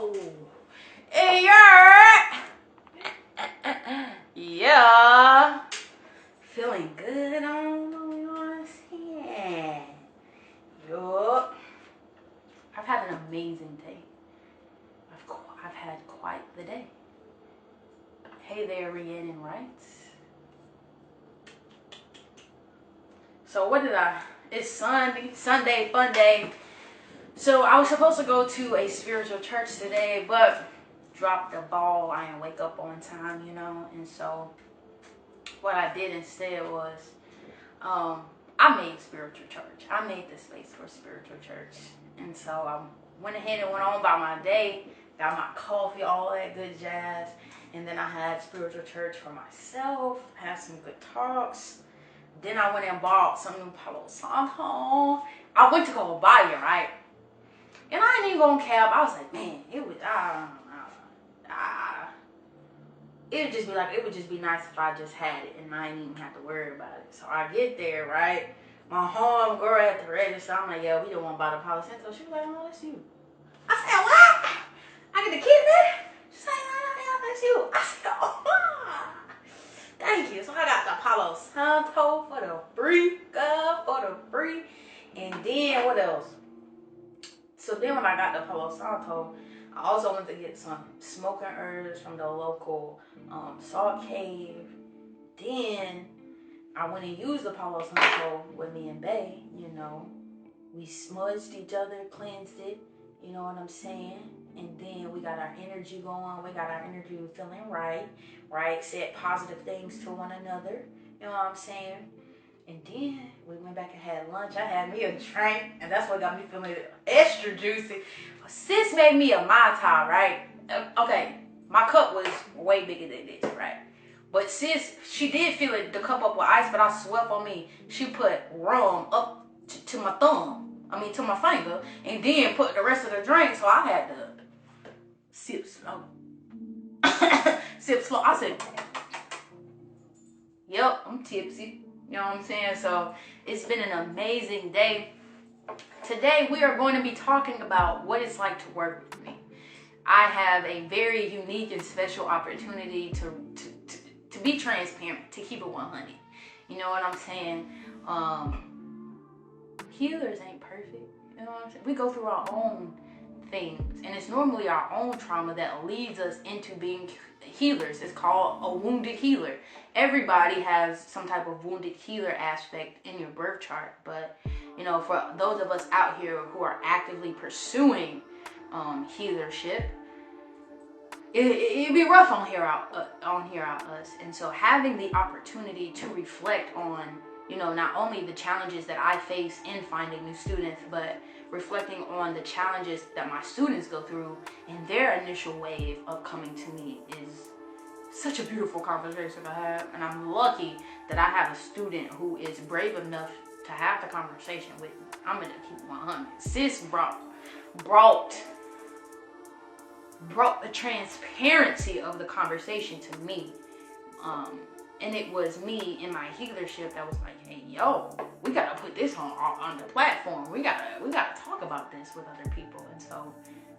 Yo! Hey, yeah! Feeling good on your skin. Yup. I've had an amazing day. I've had quite the day. Hey there, Rhiannon Wrights. So it's Sunday, fun day. So I was supposed to go to a spiritual church today, but dropped the ball. I didn't wake up on time, and so what I did instead was I made spiritual church. I made the space for spiritual church. And so I went ahead and went on by my day, got my coffee, all that good jazz. And then I had spiritual church for myself, had some good talks. Then I went and bought some new Palo Santo. I went to go buy it, right? And I ain't even gonna cap. I was like, man, it would just be nice if I just had it and I didn't even have to worry about it. So I get there, right? My home girl at the register, I'm like, yeah, we don't want to buy the Palo Santo. She was like, no, that's you. I said, what? I get the kid there? She's like, no, that's you. I said, oh, thank you. So I got the Palo Santo for the free, girl, for the free. And then what else? So then when I got the Palo Santo, I also went to get some smoking herbs from the local salt cave. Then I went and used the Palo Santo with me and Bay, We smudged each other, cleansed it, you know what I'm saying? And then we got our energy going. We got our energy feeling right? Said positive things to one another, you know what I'm saying? And then we went back and had lunch. I had me a drink, and that's what got me feeling extra juicy. Sis made me a Mai Tai, right? Okay, my cup was way bigger than this, right? But sis, she did fill the cup up with ice, but I swear for me, she put rum up to my to my finger, and then put the rest of the drink, so I had to sip slow. Sip slow. I said, yep, I'm tipsy. You know what I'm saying? So it's been an amazing day. Today we are going to be talking about what it's like to work with me. I have a very unique and special opportunity to be transparent, to keep it 100. You know what I'm saying? Healers ain't perfect. You know what I'm saying? We go through our own things, and it's normally our own trauma that leads us into being healers. It's called a wounded healer. Everybody has some type of wounded healer aspect in your birth chart, but for those of us out here who are actively pursuing healership, it'd be rough on here out us. And so having the opportunity to reflect on not only the challenges that I face in finding new students, but reflecting on the challenges that my students go through in their initial wave of coming to me is such a beautiful conversation to have. And I'm lucky that I have a student who is brave enough to have the conversation with me. I'm gonna keep it 100. Sis brought the transparency of the conversation to me. And it was me in my healership that was like, hey, yo, we gotta put this on the platform. We gotta talk about this with other people. And so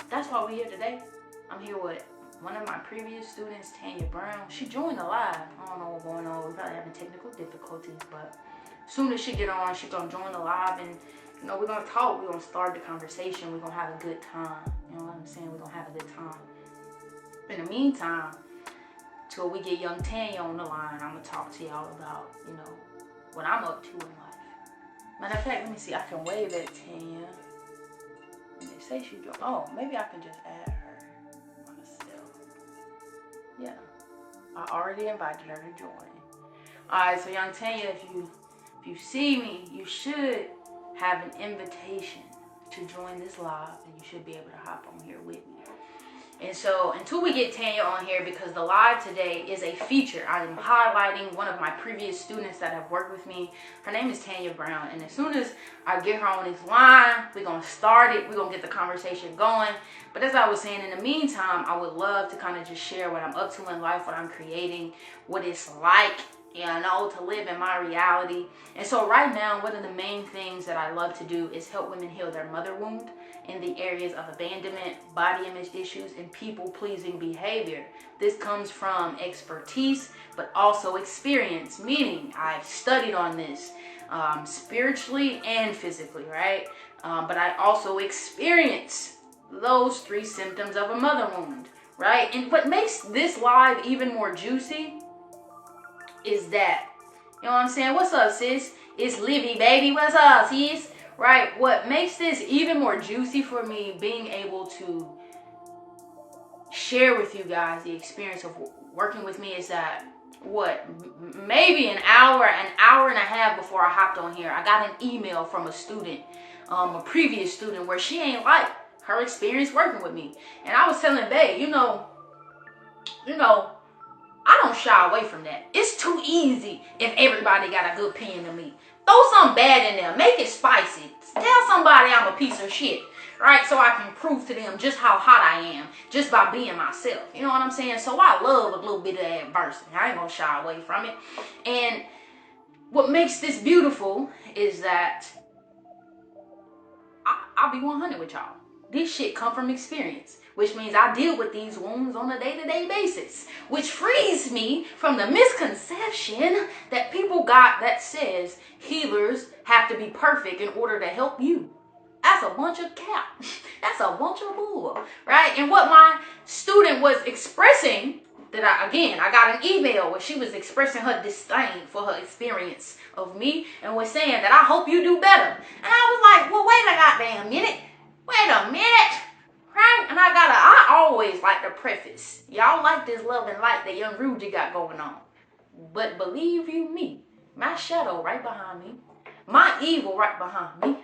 that's why we're here today. I'm here with one of my previous students, Tanya Brown. She joined the live. I don't know what's going on. We're probably having technical difficulties, but as soon as she get on, she's gonna join the live, and we're gonna talk. We're gonna start the conversation. We're gonna have a good time. You know what I'm saying? We're gonna have a good time. In the meantime, till we get young Tanya on the line, I'm gonna talk to y'all about, what I'm up to in life. Matter of fact, let me see. I can wave at Tanya. And they say she joined. Oh, maybe I can just add her myself. Yeah, I already invited her to join. All right, so young Tanya, if you see me, you should have an invitation to join this live, and you should be able to hop on here with me. And so until we get Tanya on here, because the live today is a feature, I am highlighting one of my previous students that have worked with me. Her name is Tanya Brown. And as soon as I get her on this line, we're going to start it. We're going to get the conversation going. But as I was saying, in the meantime, I would love to kind of just share what I'm up to in life, what I'm creating, what it's like, to live in my reality. And so right now, one of the main things that I love to do is help women heal their mother wound. in the areas of abandonment, body image issues, and people-pleasing behavior. This comes from expertise, but also experience, meaning I've studied on this spiritually and physically, right? But I also experience those 3 symptoms of a mother wound, right? And what makes this live even more juicy is that, you know what I'm saying? What's up, sis? It's Livy, baby. What's up, sis? Right? What makes this even more juicy for me, being able to share with you guys the experience of working with me, is that maybe an hour and a half before I hopped on here, I got an email from a student, a previous student, where she ain't like her experience working with me. And I was telling Bae, you know, I don't shy away from that. It's too easy if everybody got a good opinion of me. Throw something bad in there. Make it spicy. Tell somebody I'm a piece of shit, right? So I can prove to them just how hot I am just by being myself. You know what I'm saying? So I love a little bit of adversity. I ain't gonna shy away from it. And what makes this beautiful is that I'll be 100 with y'all. This shit come from experience, which means I deal with these wounds on a day-to-day basis, which frees me from the misconception that people got that says healers have to be perfect in order to help you. That's a bunch of cap. That's a bunch of bull, right? And what my student was expressing, that I got an email where she was expressing her disdain for her experience of me and was saying that I hope you do better. And I was like, well, wait a goddamn minute. Wait a minute. Right? And I always like to preface, y'all like this love and light that Young Rudy got going on. But believe you me, my shadow right behind me, my evil right behind me,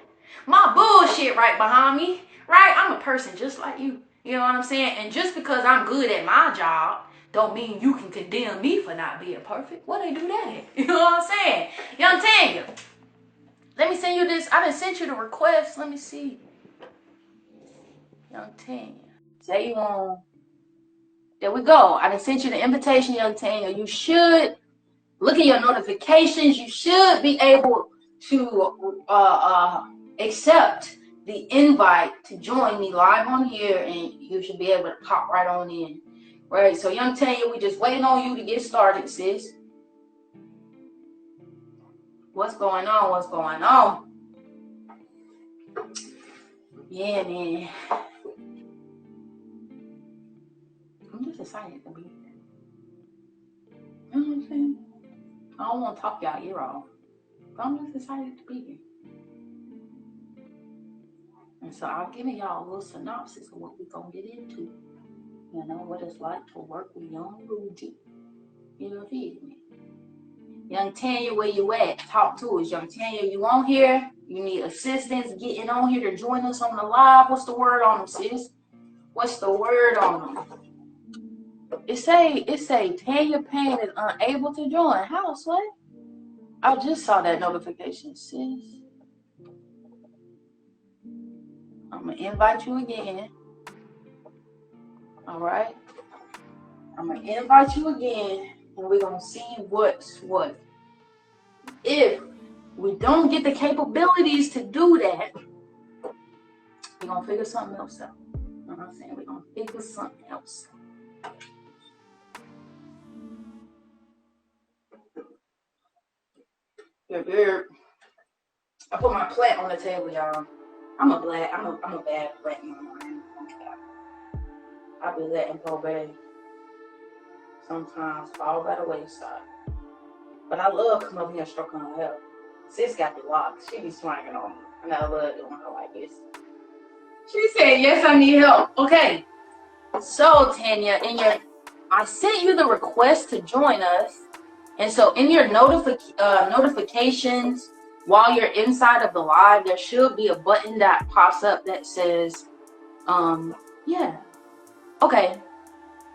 my bullshit right behind me, right? I'm a person just like you. You know what I'm saying? And just because I'm good at my job, don't mean you can condemn me for not being perfect. What they do that at? You know what I'm saying? Young Tanya, let me send you this. I done sent you the request. Let me see. Young Tanya. Say you on. There we go. I done sent you the invitation, Young Tanya. You should look at your notifications. You should be able to accept the invite to join me live on here, and you should be able to pop right on in. Right, so Young Tanya, we just waiting on you to get started, sis. What's going on? What's going on? Yeah, man. I'm just excited to be here. You know what I'm saying? I don't want to talk y'all ear off, but I'm just excited to be here. And so I'll give y'all a little synopsis of what we're going to get into. You know, what it's like to work with Young Rudy. You know, feed me. Young Tanya, where you at? Talk to us. Young Tanya, you on here? You need assistance getting on here to join us on the live? What's the word on them, sis? What's the word on them? It say Tanya Payne is unable to join. How, what? I just saw that notification, sis. I'm going to invite you again. All right? I'm going to invite you again, and we're going to see what's what. If we don't get the capabilities to do that, we're going to figure something else out. You know what I'm saying? We're going to figure something else out. I put my plant on the table, y'all. I'm a bad plant mama. I be letting go, baby. Sometimes fall by the wayside. But I love coming up here and stroking her hair. Sis got the locks. She be swinging on me. And I love doing her like this. She said, yes, I need help. Okay. So, Tanya, I sent you the request to join us. And so in your notifications, while you're inside of the live, there should be a button that pops up that says, yeah. Okay.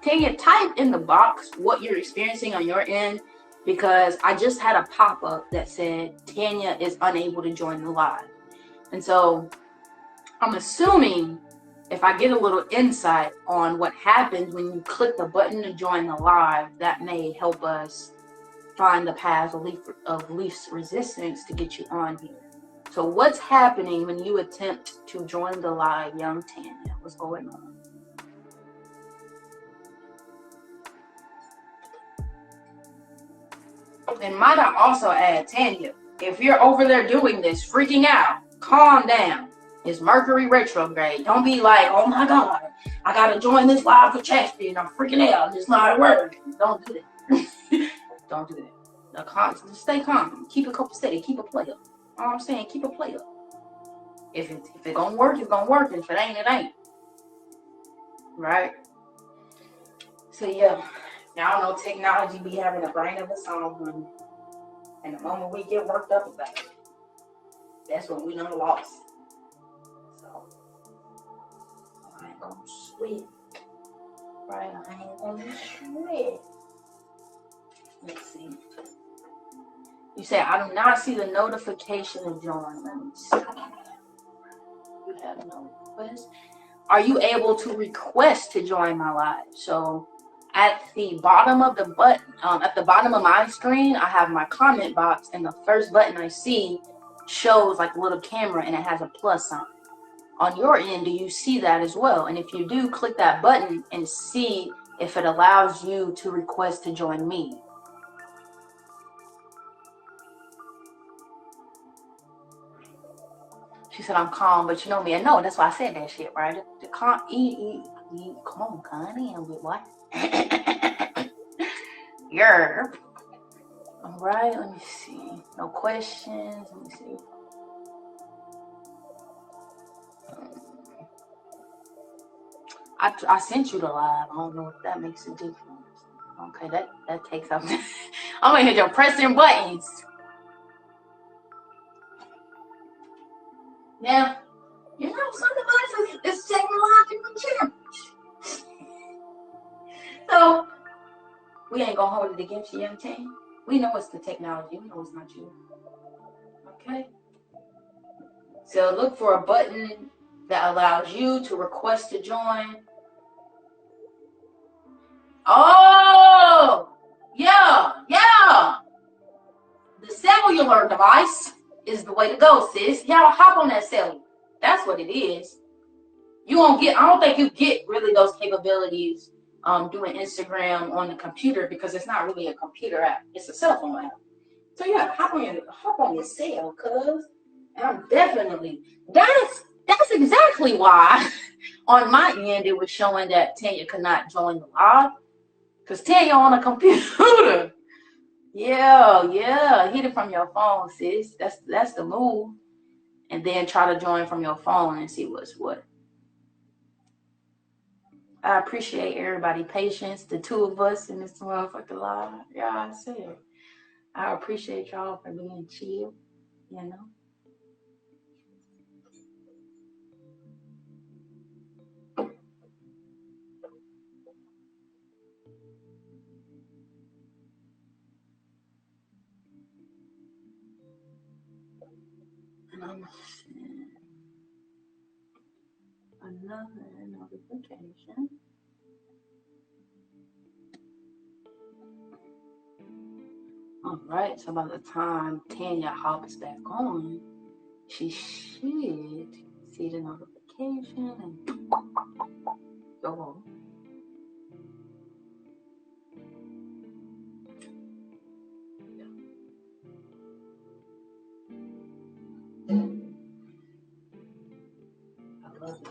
Tanya, type in the box what you're experiencing on your end, because I just had a pop-up that said Tanya is unable to join the live. And so I'm assuming if I get a little insight on what happens when you click the button to join the live, that may help us find the path of least resistance to get you on here. So what's happening when you attempt to join the live, young Tanya? What's going on? And might I also add, Tanya, if you're over there doing this, freaking out, calm down. It's Mercury retrograde. Don't be like, oh my God, I gotta join this live for Chastity and I'm freaking out. It's not working. Don't do that. Don't do that. Just stay calm. Keep it steady. Keep it player. All I'm saying, keep it player. If it gonna work, it's gonna work. If it ain't, it ain't. Right? So yeah, y'all know technology be having a brain of its own. And the moment we get worked up about it, that's when we done lost. So I ain't gonna sweat. Right? I ain't gonna sweat. Let's see. You say, I do not see the notification of join. Let me see. You have no request. Are you able to request to join my live? So at the bottom of the button, at the bottom of my screen, I have my comment box, and the first button I see shows like a little camera and it has a plus sign. On your end, do you see that as well? And if you do, click that button and see if it allows you to request to join me. She said, I'm calm, but you know me. I know, that's why I said that shit, right? The calm, come on, Connie, and with what? Yeah. All right, let me see. No questions. Let me see. I sent you the live. I don't know if that makes a difference. Okay, that takes up. I'm in here pressing buttons. Now, you know, some devices is technological challenge. So we ain't gonna hold it against you, young team. We know it's the technology. We know it's not you. Okay. So look for a button that allows you to request to join. Oh, yeah. The cellular device is the way to go, sis. Y'all hop on that cellular. That's what it is. You won't get, I don't think you get really those capabilities doing Instagram on the computer because it's not really a computer app. It's a cell phone app. So yeah, hop on your cell, cuz. And I'm definitely, that's exactly why on my end it was showing that Tanya could not join the live. Because Tanya on a computer. Yeah. Hit it from your phone, sis. That's the move. And then try to join from your phone and see what's what. I appreciate everybody's patience. The two of us in this motherfucking live. Yeah, I said. I appreciate y'all for being chill, you know. And I'm seeing another notification. All right, so by the time Tanya hops back on, she should see the notification and go on. I love it.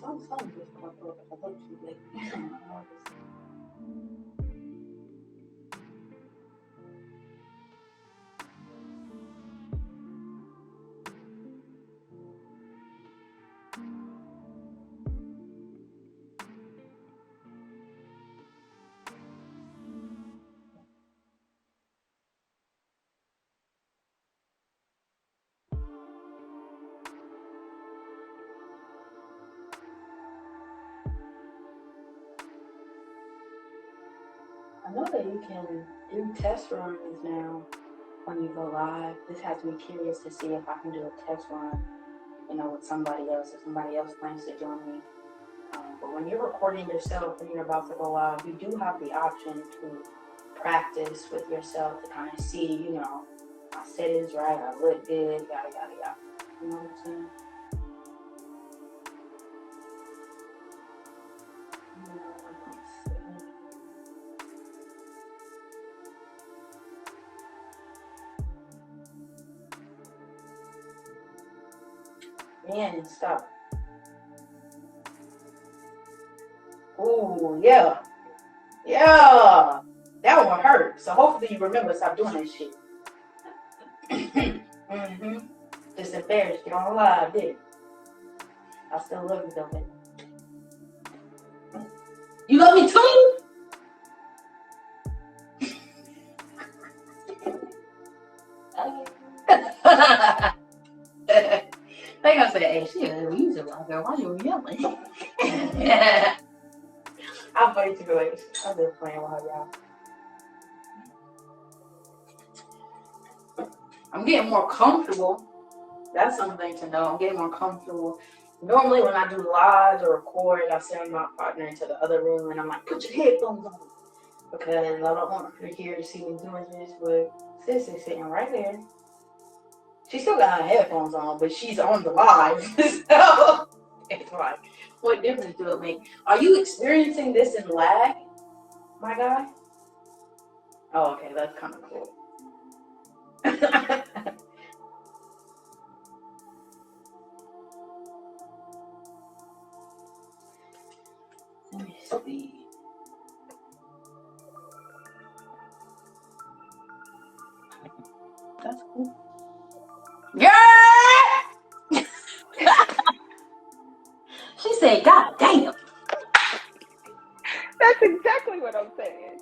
Some just come up with a bunch of like, know that you can do test runs now when you go live. This has me curious to see if I can do a test run, with somebody else, if somebody else plans to join me. But when you're recording yourself and you're about to go live, you do have the option to practice with yourself to kind of see, my settings right, I look good, yada, yada, yada. You know what I'm saying? Man, stop. Ooh, yeah. Yeah. That one hurt. So hopefully you remember to stop doing that shit. Mm-hmm. Just embarrassed you on live, did it? I still love you though, baby. You love me too? They gonna say, hey, she a loser, girl. Why you yelling? I'm way too late. I'm just playing with her, y'all. I'm getting more comfortable. That's something to know. I'm getting more comfortable. Normally, when I do lives or record, I send my partner into the other room and I'm like, put your headphones on. Because I don't want her to hear to see me doing this, but sis is sitting right there. She still got her headphones on, but she's on the live. So it's like, what difference do it make? Are you experiencing this in lag, my guy? Oh, okay, that's kind of cool. Let me see. That's cool. Yeah! She said, God damn. That's exactly what I'm saying.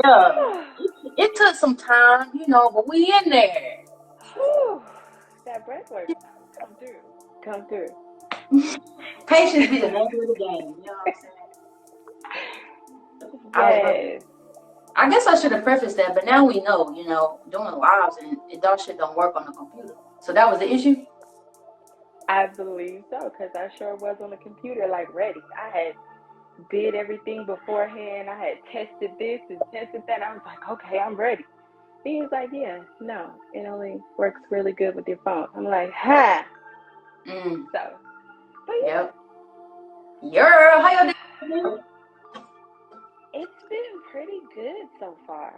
Yeah. It took some time, but we in there. Whew, that breath work. Come through. Patience be the name of the game. You know what I'm saying? Yes. I guess I should have prefaced that, but now we know, doing lives and that shit don't work on the computer. So that was the issue? I believe so, because I sure was on the computer like ready. I had did everything beforehand. I had tested this and tested that. I was like, okay, I'm ready. He was like, yeah, no, it only works really good with your phone. I'm like, ha. So, but yeah. Yep. Yeah, how you doing? It's been pretty good so far.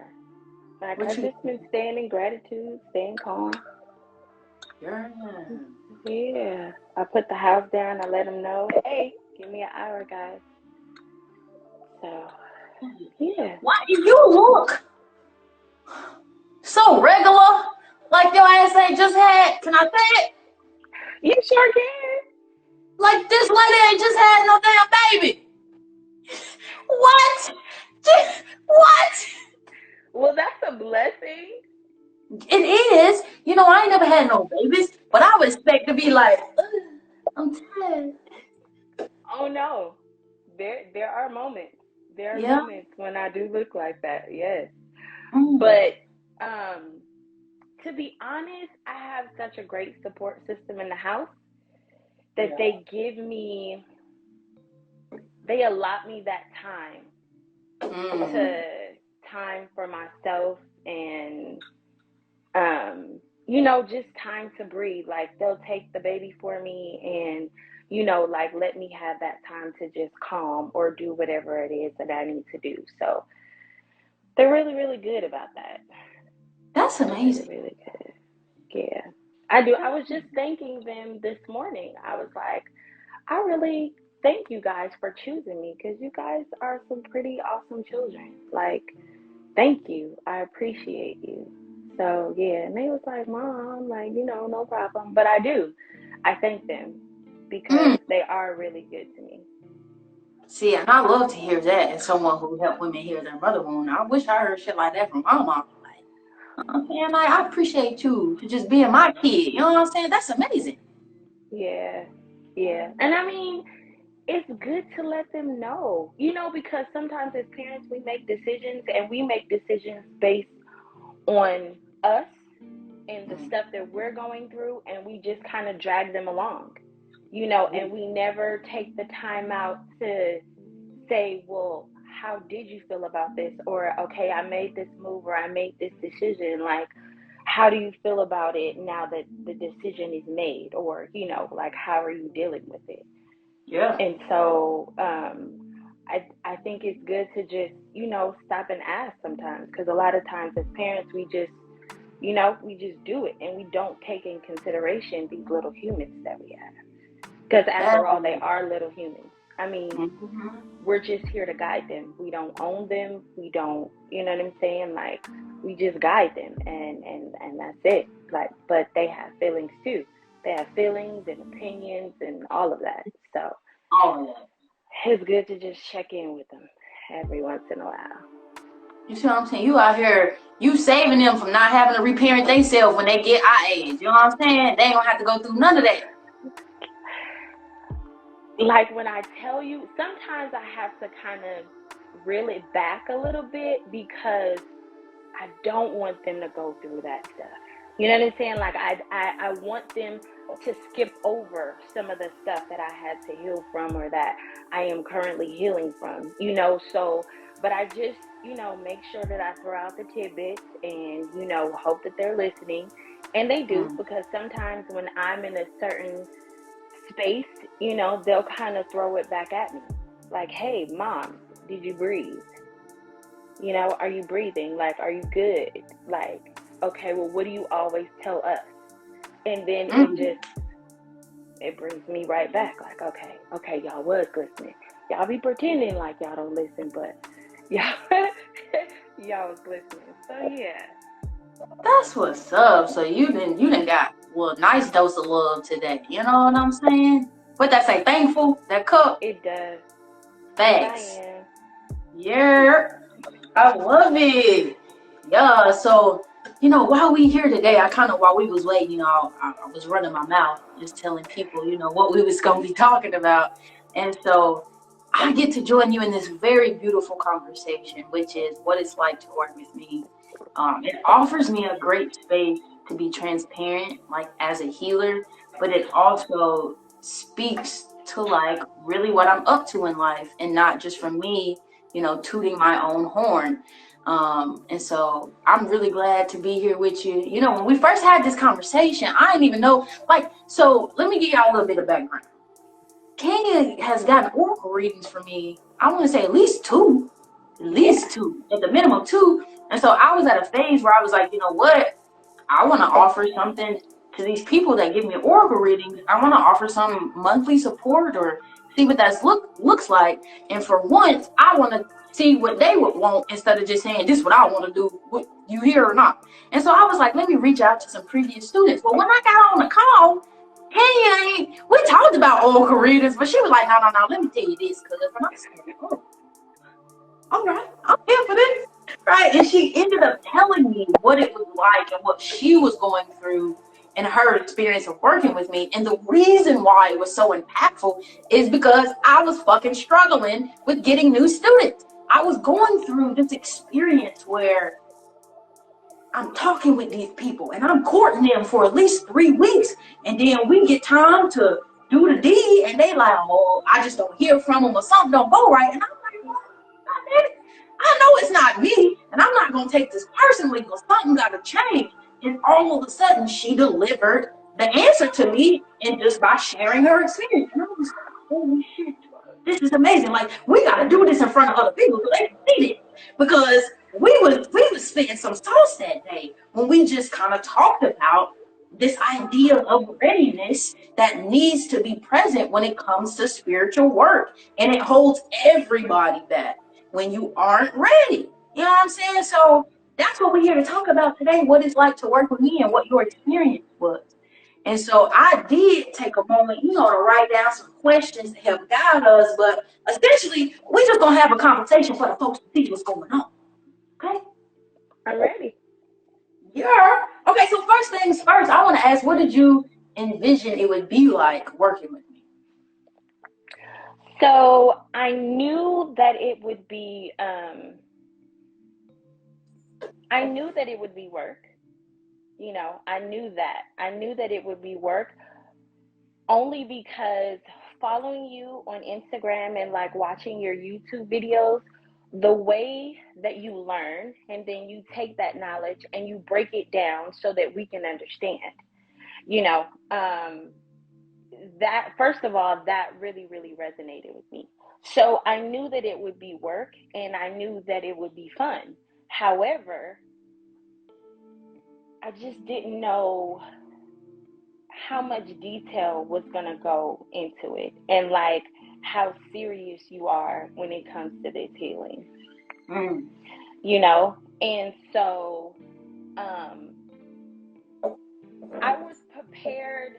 Like, What I've just been staying in gratitude, staying calm. Yeah. I put the house down. I let them know, hey, give me an hour, guys. So, yeah. Why do you look so regular? Like your ass ain't just had, can I say it? You sure can. Like this lady ain't just had no damn baby. What? What? Well, that's a blessing. It is. I ain't never had no babies, but I would expect to be like, I'm tired. Oh no. There are moments. There are moments when I do look like that, yes. But to be honest, I have such a great support system in the house that they allot me that time time for myself and just time to breathe. Like they'll take the baby for me and like let me have that time to just calm or do whatever it is that I need to do. So they're really, really good about that. That's amazing. Really, really good. Yeah. I do. I was just thanking them this morning. I was like, I really thank you guys for choosing me because you guys are some pretty awesome children. Like, thank you. I appreciate you. So, yeah. And they was like, Mom, like, no problem. But I do. I thank them because they are really good to me. See, and I love to hear that as someone who helped women heal their mother wound. I wish I heard shit like that from my mom. And I appreciate you for just being my kid. You know what I'm saying? That's amazing. Yeah. Yeah. And I mean, it's good to let them know, because sometimes as parents we make decisions, and we make decisions based on us and the stuff that we're going through, and we just kind of drag them along, and we never take the time out to say, well, how did you feel about this? Or, okay, I made this move, or I made this decision. Like, how do you feel about it now that the decision is made? Or, like, how are you dealing with it? Yeah. And so I think it's good to just, stop and ask sometimes, because a lot of times as parents, we just do it, and we don't take in consideration these little humans that we have. Because after all, they are little humans. I mean, we're just here to guide them. We don't own them. We don't, you know what I'm saying? Like, we just guide them, and that's it. Like, but they have feelings too. They have feelings and opinions and all of that. So it's good to just check in with them every once in a while. You see what I'm saying? You out here, you saving them from not having to reparent themselves when they get our age. You know what I'm saying? They ain't gonna have to go through none of that. Like, when I tell you, sometimes I have to kind of reel it back a little bit, because I don't want them to go through that stuff. You know what I'm saying? Like, I want them to skip over some of the stuff that I had to heal from, or that I am currently healing from, so, but I just, make sure that I throw out the tidbits, and, hope that they're listening. And they do, because sometimes when I'm in a certain space, they'll kind of throw it back at me. Like, hey, Mom, did you breathe? Are you breathing? Like, are you good? Like, okay, well, what do you always tell us? And then it brings me right back. Like, okay, y'all was listening. Y'all be pretending like y'all don't listen, but y'all was listening. So yeah. That's what's up. So you done got a nice dose of love today. You know what I'm saying? What that say? Thankful? That cup? It does. Thanks. Yes, I am. Yeah. I love it. Yeah. So, while we here today, while we was waiting, I was running my mouth, just telling people, what we was going to be talking about. And so I get to join you in this very beautiful conversation, which is what it's like to work with me. It offers me a great space to be transparent, like as a healer, but it also speaks to like really what I'm up to in life, and not just for me, tooting my own horn. And so I'm really glad to be here with you. When we first had this conversation, I didn't even know, so let me give y'all a little bit of background. Tanya has gotten oracle readings for me, I want to say at least two, at the minimum two. And so I was at a phase where I was like, you know what? I want to offer something to these people that give me oracle readings. I want to offer some monthly support, or see what that looks like. And for once, I want to see what they would want, instead of just saying, this is what I want to do, what you hear or not. And so I was like, let me reach out to some previous students. But when I got on the call, we talked about oracle readings, but she was like, no, let me tell you this, because when I said, oh, all right, I'm here for this. Right. And she ended up telling me what it was like and what she was going through and her experience of working with me. And the reason why it was so impactful is because I was fucking struggling with getting new students. I was going through this experience where I'm talking with these people and I'm courting them for at least 3 weeks. And then we get time to do the deed, and they like, oh, I just don't hear from them, or something don't go right. And I'm like, well, I know it's not me, and I'm not going to take this personally, because something got to change. And all of a sudden, she delivered the answer to me, and just by sharing her experience. And I was like, holy shit, this is amazing. Like, we got to do this in front of other people so they can see it. Because we was spitting some sauce that day when we just kind of talked about this idea of readiness that needs to be present when it comes to spiritual work. And it holds everybody back when you aren't ready. You know what I'm saying? So that's what we're here to talk about today, what it's like to work with me and what your experience was. And so I did take a moment, to write down some questions to help guide us. But essentially, we're just going to have a conversation for the folks to see what's going on. Okay? I'm ready. Yeah. Okay, so first things first, I want to ask, what did you envision it would be like working with me? So I knew that it would be work. You know, I knew that. I knew that it would be work only because following you on Instagram and like watching your YouTube videos, the way that you learn and then you take that knowledge and you break it down so that we can understand, you know, that first of all, that really, really resonated with me. So I knew that it would be work and I knew that it would be fun. However, I just didn't know how much detail was going to go into it and like how serious you are when it comes to this healing, you know? And so I was prepared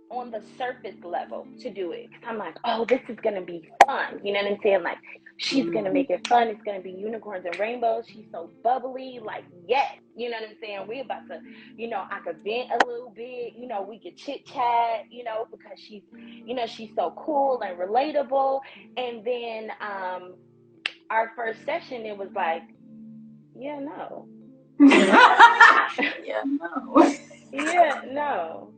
on the surface level to do it. I'm like, oh, this is going to be fun. You know what I'm saying? Like, she's going to make it fun. It's going to be unicorns and rainbows. She's so bubbly. Like, yes. You know what I'm saying? We about to, you know, I could vent a little bit. You know, we could chit chat, you know, because she's, you know, she's so cool and relatable. And then our first session, it was like, yeah, no. Yeah, no. Yeah, no.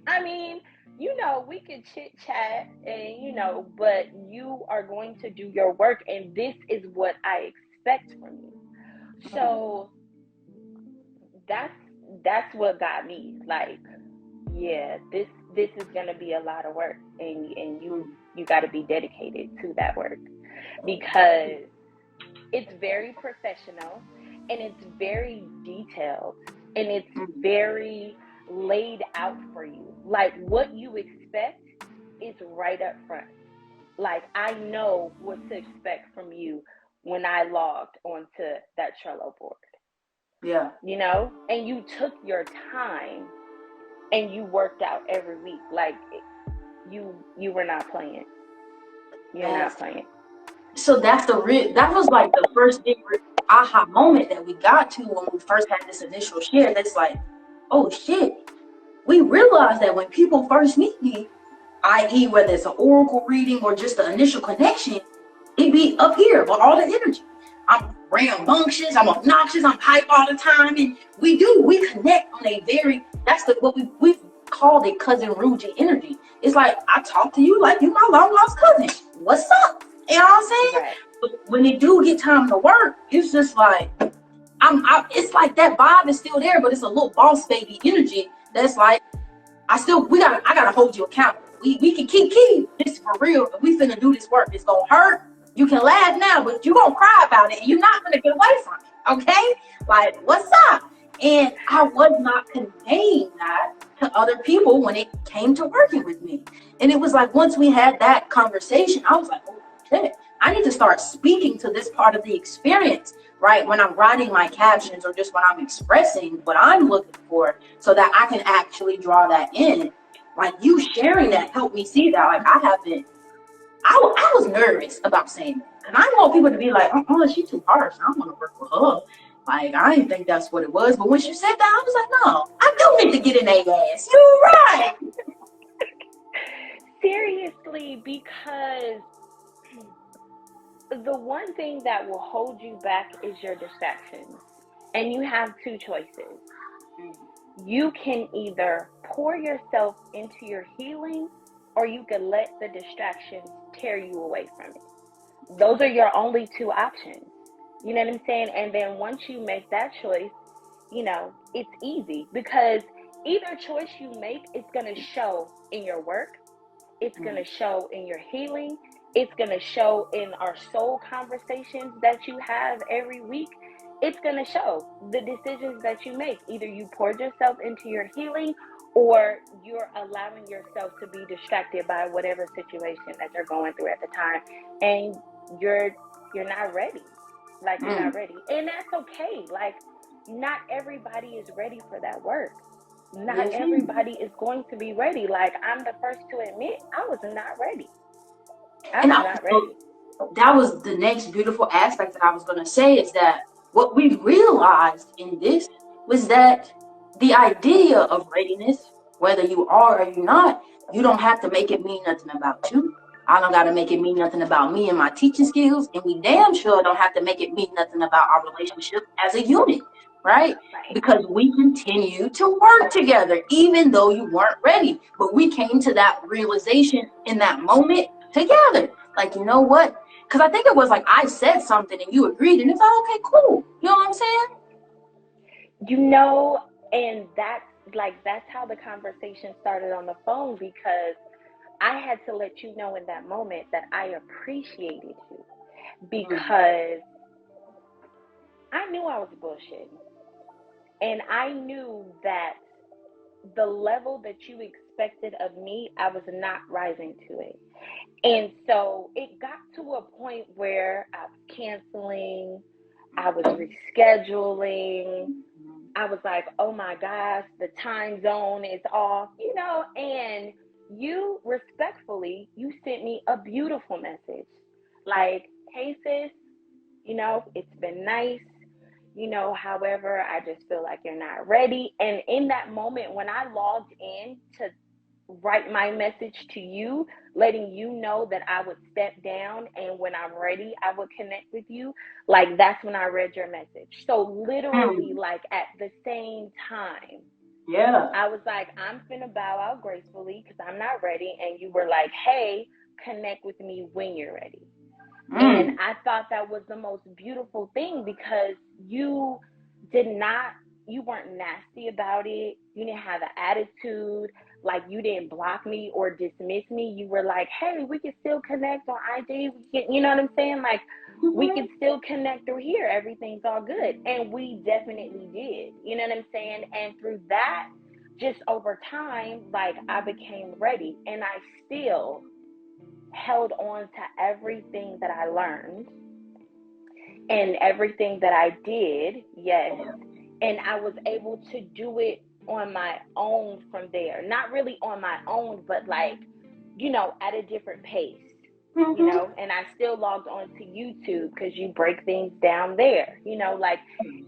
I mean, you know, we could chit chat and, you know, but you are going to do your work and this is what I expect from you. So that's what got me like, yeah, this is going to be a lot of work and you got to be dedicated to that work because it's very professional and it's very detailed and it's very laid out for you. Like what you expect is right up front. Like I know what to expect from you when I logged onto that Trello board. Yeah. You know, and you took your time and you worked out every week. Like you were not playing. You're not playing. So that's that was like the first big aha moment that we got to when we first had this initial share. That's like, oh shit. We realized that when people first meet me, i.e. whether it's an oracle reading or just the initial connection, it be up here with all the energy. I'm rambunctious, I'm obnoxious, I'm hype all the time, and we connect on a very, that's what we've called it cousin Ruji energy. It's like, I talk to you like you my long lost cousin. What's up? You know what I'm saying? Right. But when it do get time to work, it's just like, it's like that vibe is still there, but it's a little boss baby energy that's like, I gotta hold you accountable. We can keep this for real. If we finna do this work, it's gonna hurt. You can laugh now, but you gonna cry about it and you're not gonna get away from it. Okay? Like, what's up? And I was not conveying that to other people when it came to working with me. And it was like, once we had that conversation, I was like, oh shit, I need to start speaking to this part of the experience, right? When I'm writing my captions or just when I'm expressing what I'm looking for so that I can actually draw that in. Like you sharing that helped me see that. Like I was nervous about saying that. And I want people to be like, oh, she's too harsh. I don't want to work with her. Like, I didn't think that's what it was. But when she said that, I was like, no, I do need to get in their ass. You're right. Seriously, because the one thing that will hold you back is your distractions. And you have two choices. You can either pour yourself into your healing or you can let the distractions tear you away from it. Those are your only two options. You know what I'm saying? And then once you make that choice, you know, it's easy because either choice you make is going to show in your work. It's going to show in your healing. It's going to show in our soul conversations that you have every week. It's going to show the decisions that you make. Either you poured yourself into your healing or you're allowing yourself to be distracted by whatever situation that you're going through at the time. And you're not ready. Like, you're not ready. And that's okay. Like, not everybody is ready for that work. Not everybody is going to be ready. Like, I'm the first to admit, I was not ready. I was not ready. That was the next beautiful aspect that I was going to say is that what we realized in this was that the idea of readiness, whether you are or you're not, you don't have to make it mean nothing about you. I don't got to make it mean nothing about me and my teaching skills, and we damn sure don't have to make it mean nothing about our relationship as a unit, right? Because we continue to work together, even though you weren't ready. But we came to that realization in that moment together. Like, you know what? Because I think it was like I said something and you agreed, and it's like, okay, cool. You know what I'm saying? You know, and that's how the conversation started on the phone, because I had to let you know in that moment that I appreciated you, because I knew I was bullshitting. And I knew that the level that you expected of me, I was not rising to it. And so it got to a point where I was canceling, I was rescheduling. I was like, oh my gosh, the time zone is off, and you respectfully, you sent me a beautiful message. Like, hey sis, it's been nice. However, I just feel like you're not ready. And in that moment, when I logged in to write my message to you, letting you know that I would step down, and when I'm ready, I would connect with you, like, that's when I read your message. So literally, like, at the same time, I was like, I'm finna bow out gracefully because I'm not ready. And you were like, hey, connect with me when you're ready. And I thought that was the most beautiful thing, because you weren't nasty about it. You didn't have an attitude. Like, you didn't block me or dismiss me. You were like, hey, we can still connect on IG. You know what I'm saying? Like, we can still connect through here. Everything's all good. And we definitely did. You know what I'm saying? And through that, just over time, like, I became ready. And I still held on to everything that I learned and everything that I did, yes. And I was able to do it on my own from there. Not really on my own, but like, at a different pace, and I still logged on to YouTube because you break things down there, like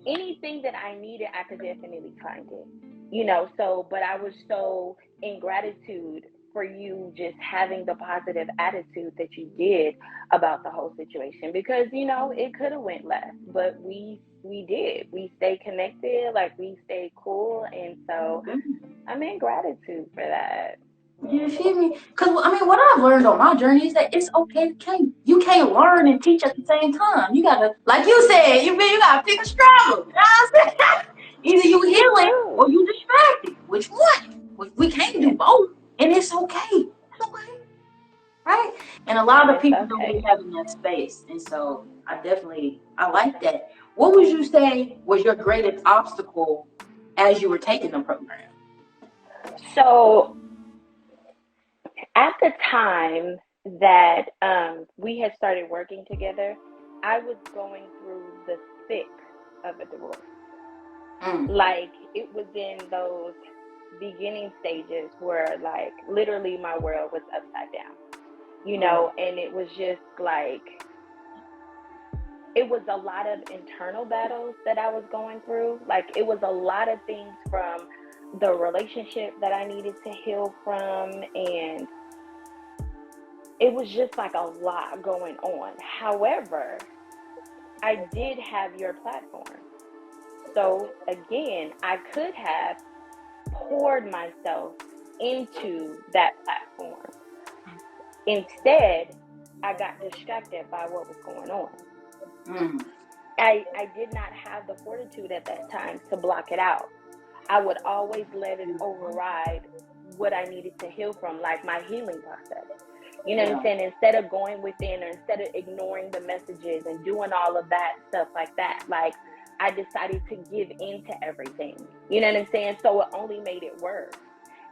anything that I needed, I could definitely find it, but I was so in gratitude for you just having the positive attitude that you did about the whole situation, because it could have went left, but we stayed connected, like we stayed cool. And so I'm in gratitude for that. You feel me? Because, what I've learned on my journey is that it's okay. You can't learn and teach at the same time. You got to, like you said, you got to pick a struggle. You know what I'm saying? Either you healing or you distracted. Which one? We can't do both. And it's okay. It's okay. Right? And a lot of people don't be having that space. And so I like that. What would you say was your greatest obstacle as you were taking the program? So at the time that we had started working together, I was going through the thick of a divorce. Like, it was in those beginning stages where, like, literally my world was upside down, and it was just like, it was a lot of internal battles that I was going through. Like, it was a lot of things from the relationship that I needed to heal from, and it was just like a lot going on. However, I did have your platform. So again, I could have poured myself into that platform. Instead, I got distracted by what was going on. I did not have the fortitude at that time to block it out. I would always let it override what I needed to heal from, like my healing process. You know what I'm saying? Instead of going within, or instead of ignoring the messages and doing all of that stuff like that, like, I decided to give into everything. You know what I'm saying? So it only made it worse.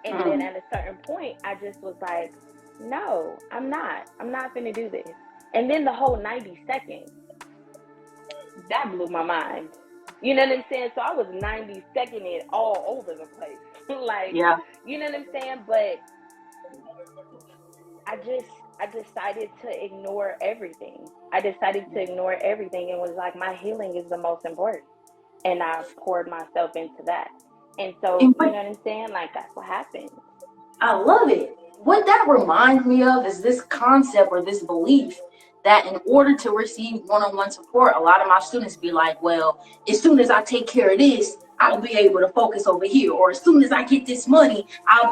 And then at a certain point, I just was like, no, I'm not going to do this. And then the whole 90 seconds, that blew my mind. You know what I'm saying? So I was 90 second it all over the place. Like, you know what I'm saying? But I decided to ignore everything. I decided to ignore everything and was like, my healing is the most important. And I poured myself into that. And so, you know what I'm saying? Like, that's what happened. I love it. what that reminds me of is this concept or this belief that in order to receive one-on-one support, a lot of my students be like, well, as soon as I take care of this, I'll be able to focus over here. Or as soon as I get this money,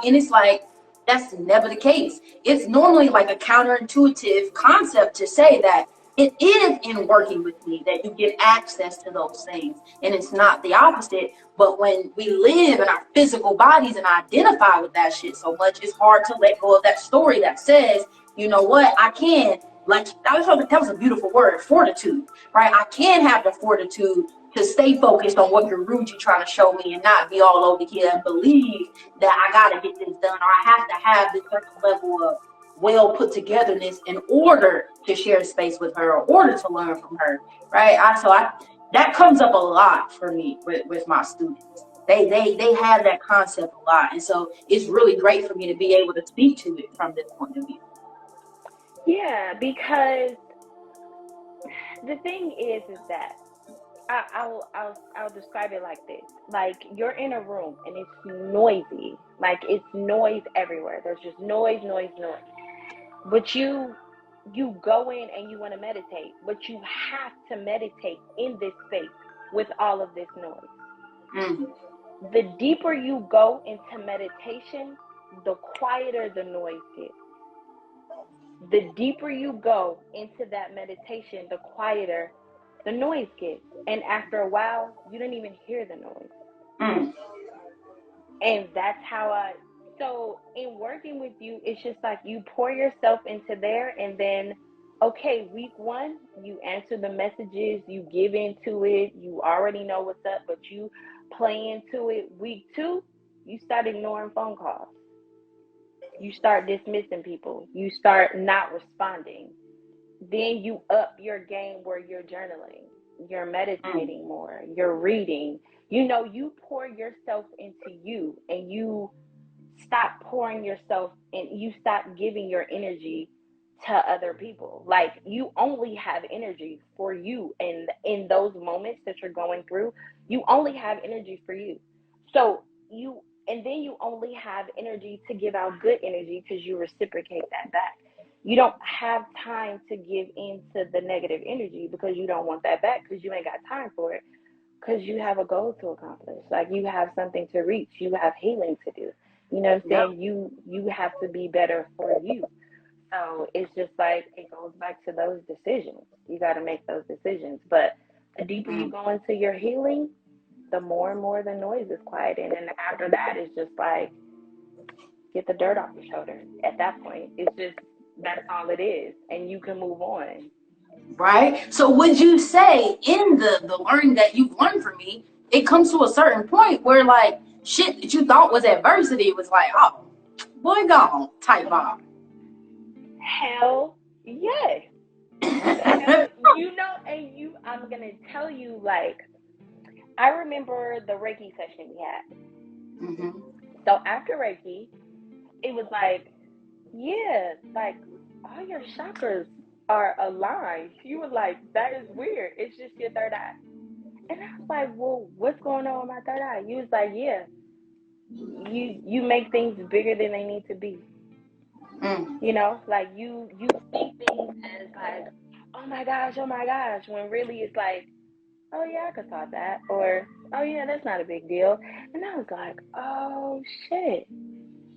and it's like, that's never the case. It's normally like a counterintuitive concept to say that it is in working with me that you get access to those things. And it's not the opposite. But when we live in our physical bodies and identify with that shit so much, it's hard to let go of that story that says, you know what, I can, like, that was a beautiful word, fortitude, right? I can have the fortitude to stay focused on what you're trying to show me and not be all over here and believe that I got to get this done, or I have to have this certain level of well put togetherness in order to share space with her, or order to learn from her, right? That comes up a lot for me with my students. They have that concept a lot, and so it's really great for me to be able to speak to it from this point of view. Yeah, because the thing is that I'll describe it like this. Like, you're in a room and it's noisy. Like, it's noise everywhere. There's just noise. But you go in and you want to meditate, but you have to meditate in this space with all of this noise. Mm. The deeper you go into meditation, the quieter the noise gets. The deeper you go into that meditation, the quieter the noise gets. And after a while, you don't even hear the noise. Mm. And that's how so in working with you, it's just like you pour yourself into there, and then, okay, week 1, you answer the messages, you give into it, you already know what's up, but you play into it. Week 2, you start ignoring phone calls. You start dismissing people. You start not responding. Then you up your game where you're journaling, you're meditating more, you're reading. You pour yourself into you, and you stop pouring yourself, and you stop giving your energy to other people. Like, you only have energy for you, and in those moments that you're going through, you only have energy for you. So and then you only have energy to give out good energy, because you reciprocate that back. You don't have time to give into the negative energy, because you don't want that back, because you ain't got time for it, because you have a goal to accomplish. Like, you have something to reach, you have healing to do. You know what I'm saying? You have to be better for you. So it's just like, it goes back to those decisions. You got to make those decisions. But the deeper you go into your healing, the more and more the noise is quieted. And after that, it's just like, get the dirt off your shoulder. At that point, it's just, that's all it is. And you can move on. Right? So would you say in the learning that you've learned from me, it comes to a certain point where, like, shit that you thought was adversity was like, oh, boy, gone type vibe? Hell yes. I'm gonna tell you, like, I remember the Reiki session we had. Mm-hmm. So after Reiki, it was like, yeah, like, all your chakras are aligned. You were like, that is weird. It's just your third eye. And I was like, well, what's going on with my third eye? You was like, yeah, you make things bigger than they need to be. Like, you see things as like, oh my gosh, when really it's like, oh yeah, I could solve that, or oh yeah, that's not a big deal. And I was like, oh shit.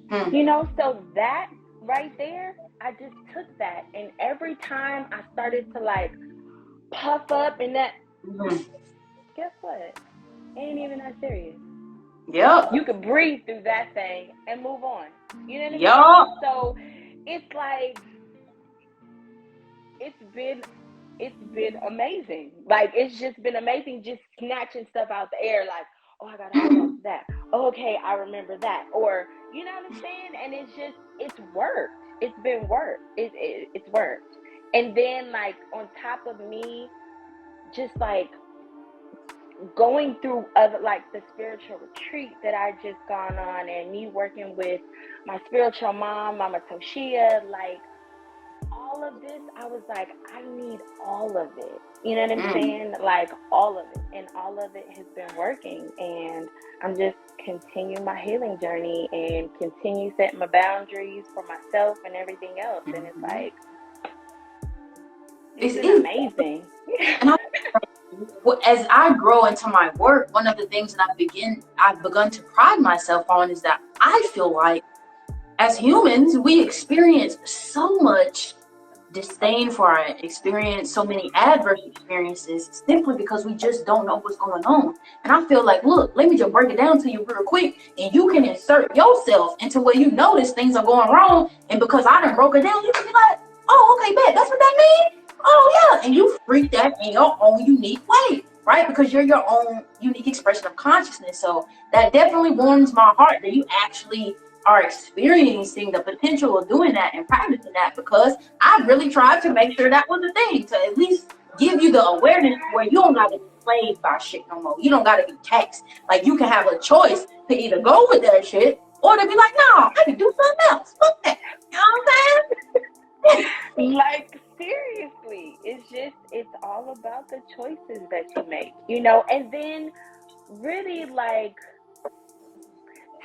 So that right there, I just took that, and every time I started to, like, puff up and that, guess what? Ain't even that serious. Yep. You could breathe through that thing and move on. You know what I mean? Yup. So it's like, it's been amazing. Like, it's just been amazing, just snatching stuff out the air, like, oh, I gotta hold on to that. Oh, okay, I remember that. Or, you know what I'm saying? And it's worked. It's been worked. It's worked. And then, like, on top of me, just like going through other, like, the spiritual retreat that I just gone on, and me working with my spiritual mom, Mama Toshia, like, all of this, I was like, I need all of it. You know what I'm Mm. saying? Like all of it. And all of it has been working. And I'm just continue my healing journey and continue setting my boundaries for myself and everything else. And it's like, it's been Easy. amazing. And as I grow into my work, one of the things that I've begun to pride myself on is that I feel like as humans, we experience so much disdain for our experience, so many adverse experiences, simply because we just don't know what's going on. And I feel like, look, let me just break it down to you real quick, and you can insert yourself into where you notice things are going wrong. And because I done broke it down, you can be like, oh, okay, bet, that's what that means? Oh, yeah. And you freak that in your own unique way, right? Because you're your own unique expression of consciousness. So that definitely warms my heart that you actually are experiencing the potential of doing that and practicing that, because I really tried to make sure that was a thing, to at least give you the awareness where you don't gotta be played by shit no more. You don't gotta be taxed. Like, you can have a choice to either go with that shit or to be like, no, I can do something else. Fuck that. You know what I'm saying? Like, seriously, it's all about the choices that you make, you know. And then really, like,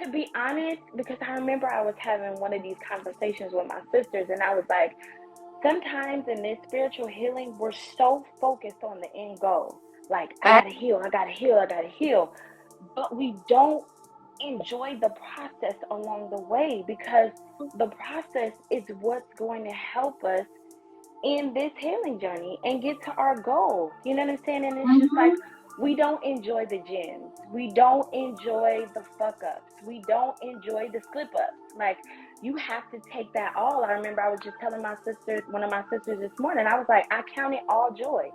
to be honest, because I remember I was having one of these conversations with my sisters, and I was like, sometimes in this spiritual healing, we're so focused on the end goal. Like, I gotta heal, I gotta heal, I gotta heal. But we don't enjoy the process along the way, because the process is what's going to help us in this healing journey and get to our goal. You know what I'm saying? And it's just like, we don't enjoy the gems. We don't enjoy the fuck ups. We don't enjoy the slip ups. Like, you have to take that all. I remember I was just telling my sister, one of my sisters this morning, I was like, I count it all joy.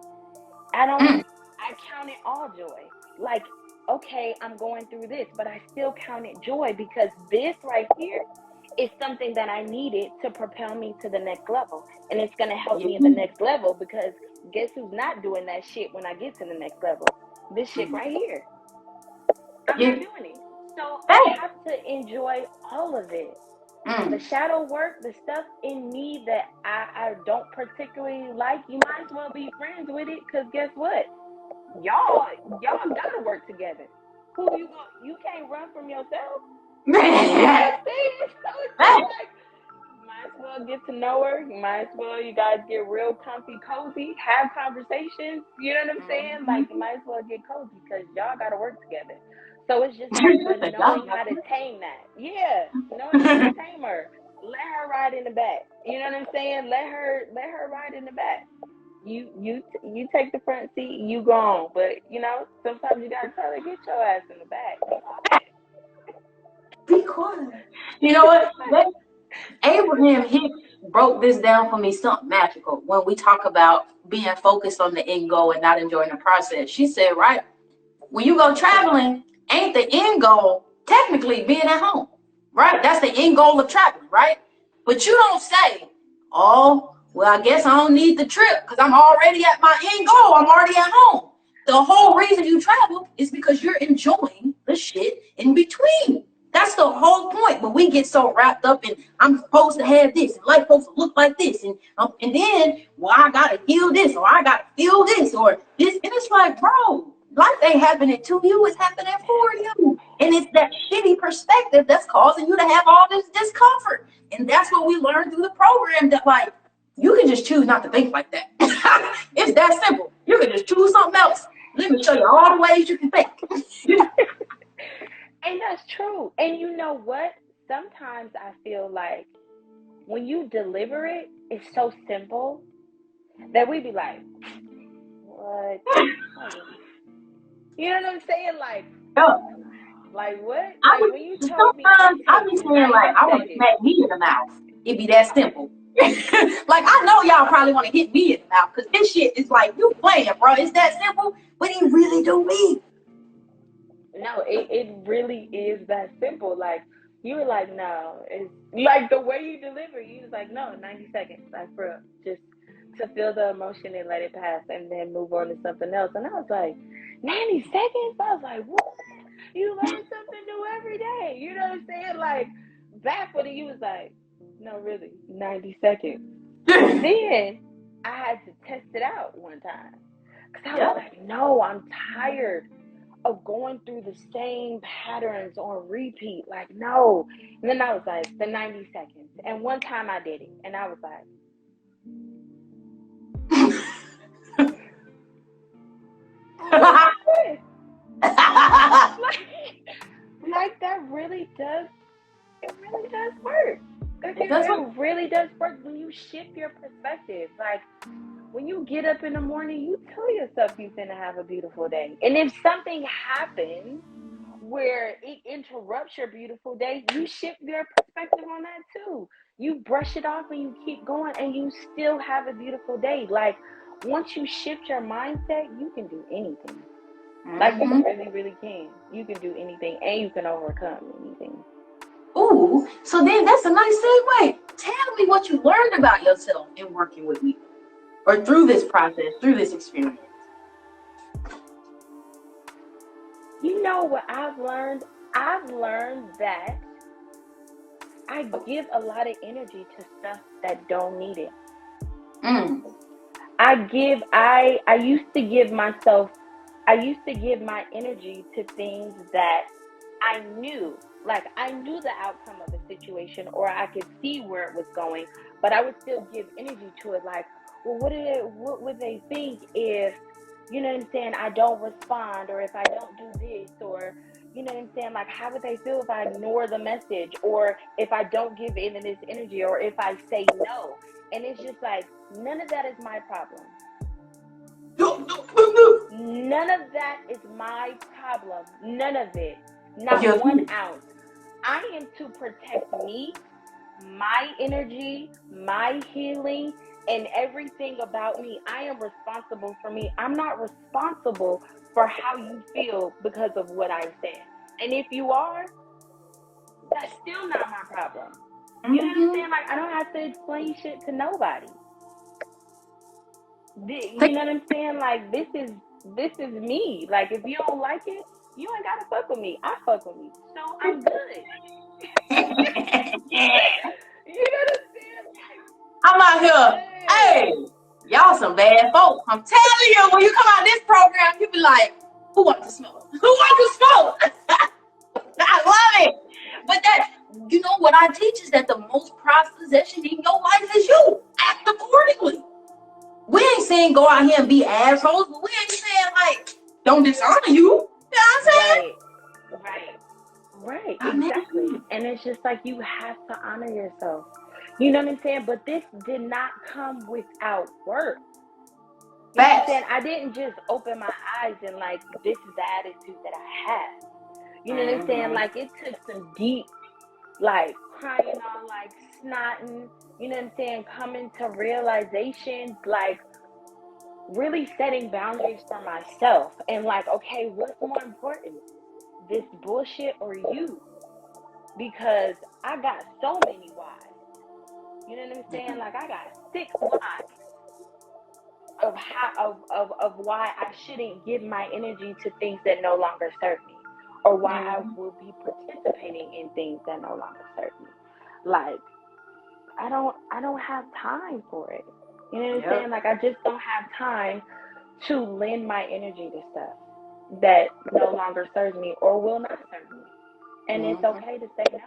I count it all joy. Like, okay, I'm going through this, but I still count it joy, because this right here is something that I needed to propel me to the next level. And it's going to help me in the next level, because guess who's not doing that shit when I get to the next level? This shit right here. I'm not doing it. So I have to enjoy all of it. The shadow work, the stuff in me that I don't particularly like, you might as well be friends with it, because guess what? Y'all gotta work together. You can't run from yourself. You know what I'm saying? So it's just like, might as well get to know her. You might as well, you guys get real comfy, cozy, have conversations. You know what I'm saying? Like, you might as well get cozy, because y'all gotta work together. So it's just like, but knowing how to tame that. Yeah, knowing how to tame her. Let her ride in the back. You know what I'm saying? Let her ride in the back. You take the front seat, you go on. But you know, sometimes you gotta tell her, get your ass in the back. Be quiet. You know what? Abraham Hicks broke this down for me, something magical, when we talk about being focused on the end goal and not enjoying the process. She said, right, when you go traveling, ain't the end goal technically being at home, right? That's the end goal of traveling, right? But you don't say, oh, well, I guess I don't need the trip because I'm already at my end goal. I'm already at home. The whole reason you travel is because you're enjoying the shit in between. That's the whole point. But we get so wrapped up in, I'm supposed to have this, and life supposed to look like this, and then, well, I gotta heal this, or I gotta feel this, or this, and it's like, bro, life ain't happening to you, it's happening for you. And it's that shitty perspective that's causing you to have all this discomfort. And that's what we learned through the program, that like, you can just choose not to think like that. It's that simple. You can just choose something else. Let me show you all the ways you can think. And that's true. And you know what? Sometimes I feel like when you deliver it, it's so simple that we be like, what? You know what I'm saying? Like what? Like when you told me Sometimes it I takes be saying, 90 like, I want to seconds. smack me in the mouth. It be that simple. Like, I know y'all probably want to hit me in the mouth, because this shit is like, you playing, bro. It's that simple, but it really do me. No, it really is that simple. Like, you were like, no, it's like the way you deliver. You was like, no, 90 seconds, like, bro, just to feel the emotion and let it pass, and then move on to something else. And I was like, 90 seconds? I was like, what? You learn something new every day. You know what I'm saying? Like, back when you was like, no, really, 90 seconds. And then I had to test it out one time. Because I was like, no, I'm tired of going through the same patterns on repeat. Like, no. And then I was like, the 90 seconds. And one time I did it. And I was like, like that really does, it really does work. It really does work when you shift your perspective. Like, when you get up in the morning, you tell yourself you're going to have a beautiful day. And if something happens where it interrupts your beautiful day, you shift your perspective on that too. You brush it off and you keep going and you still have a beautiful day. Like, once you shift your mindset, you can do anything. Like, you really, really can. You can do anything and you can overcome anything. Ooh, so then that's a nice segue. Tell me what you learned about yourself in working with me, or through this process, through this experience. You know what I've learned? I've learned that I give a lot of energy to stuff that don't need it. I used to give my energy to things that I knew, like I knew the outcome of the situation, or I could see where it was going, but I would still give energy to it. Like, well, what would they think if, you know what I'm saying, I don't respond, or if I don't do this, or, you know what I'm saying, like, how would they feel if I ignore the message, or if I don't give in this energy, or if I say no? And it's just like, none of that is my problem. None of that is my problem. None of it. Not 1 ounce. I am to protect me, my energy, my healing, and everything about me. I am responsible for me. I'm not responsible for how you feel because of what I said. And if you are, that's still not my problem. You know what I'm saying? Like, I don't have to explain shit to nobody. You know what I'm saying? Like, this is me. Like, if you don't like it, you ain't gotta fuck with me. I fuck with me, so I'm good. You know what I'm saying? I'm out here. Hey, y'all some bad folks. I'm telling you, when you come out of this program, you be like, who wants to smoke? Who wants to smoke? I love it. But that, you know, what I teach is that the most prized possession in your life is you. Act accordingly. We ain't saying go out here and be assholes, but we ain't saying, like, don't dishonor you. You know what I'm saying? Right, exactly. And it's just like, you have to honor yourself. You know what I'm saying? But this did not come without work. You know what I'm saying? I didn't just open my eyes and, like, this is the attitude that I have. You know what I'm saying? Like, it took some deep, like, crying on, like, snotting, you know what I'm saying, coming to realizations, like, really setting boundaries for myself. And, like, okay, what's more important, this bullshit or you? Because I got so many whys. You know what I'm saying? Like, I got 6 whys of why I shouldn't give my energy to things that no longer serve me, or why I will be participating in things that no longer serve me. Like, I don't have time for it. You know what I'm saying? Like, I just don't have time to lend my energy to stuff that no longer serves me or will not serve me. And it's okay to say no.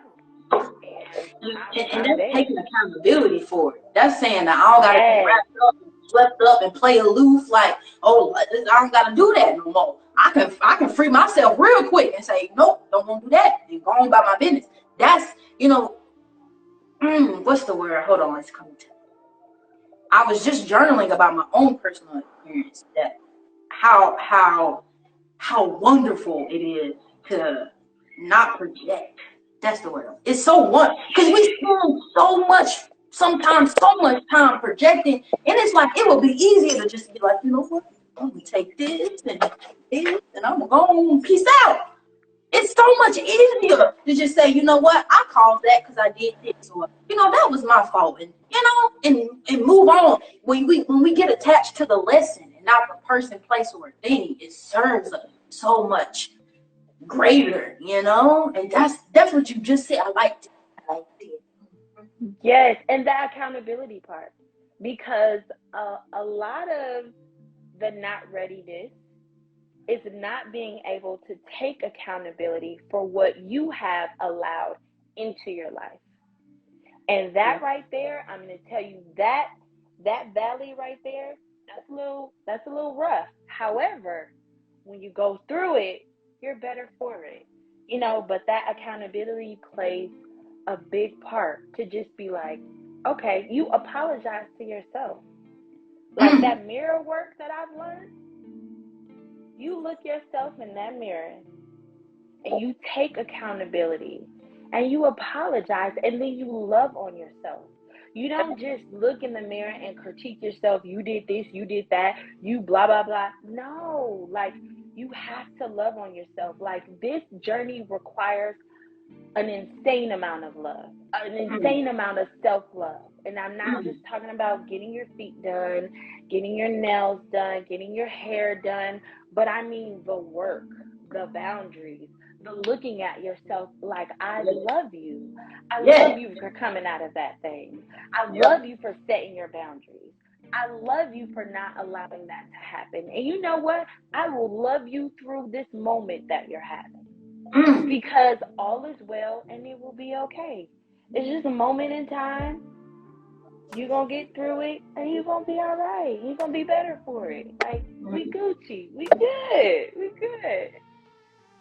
And that's taking accountability for it. That's saying that I don't gotta be wrapped up and swept up and play aloof, like, oh, I don't gotta do that no more. I can free myself real quick and say, nope, don't want to do that, and go on about my business. That's, you know, what's the word? Hold on, it's coming to me. I was just journaling about my own personal experience, that how wonderful it is to not project. That's the word. It's so wonderful because we spend so much time projecting, and it's like it would be easier to just be like, you know what? I'm gonna take this and this, and I'm gonna go on, peace out. It's so much easier to just say, you know what, I caused that because I did this, or, you know, that was my fault, and, you know, and move on. When we get attached to the lesson and not the person, place, or thing, it serves us so much greater, you know. And that's what you just said. I liked it. Yes, and the accountability part. because a lot of the not readiness is not being able to take accountability for what you have allowed into your life. And that right there, I'm going to tell you that valley right there, that's a little rough. However, when you go through it, you're better for it. But that accountability plays a big part to just be like, okay, you apologize to yourself. Like that mirror work that I've learned, you look yourself in that mirror and you take accountability and you apologize and then you love on yourself. You don't just look in the mirror and critique yourself. You did this, you did that, you blah, blah, blah. No, like you have to love on yourself. Like this journey requires an insane amount of love, an insane amount of self-love. And I'm not just talking about getting your feet done, getting your nails done, getting your hair done, but I mean the work, the boundaries, the looking at yourself like, I love you. I love you for coming out of that thing. I love you for setting your boundaries. I love you for not allowing that to happen. And you know what? I will love you through this moment that you're having. Because all is well and it will be okay. It's just a moment in time. You're going to get through it and you're going to be all right. You're going to be better for it. Like, we Gucci. We good. We good.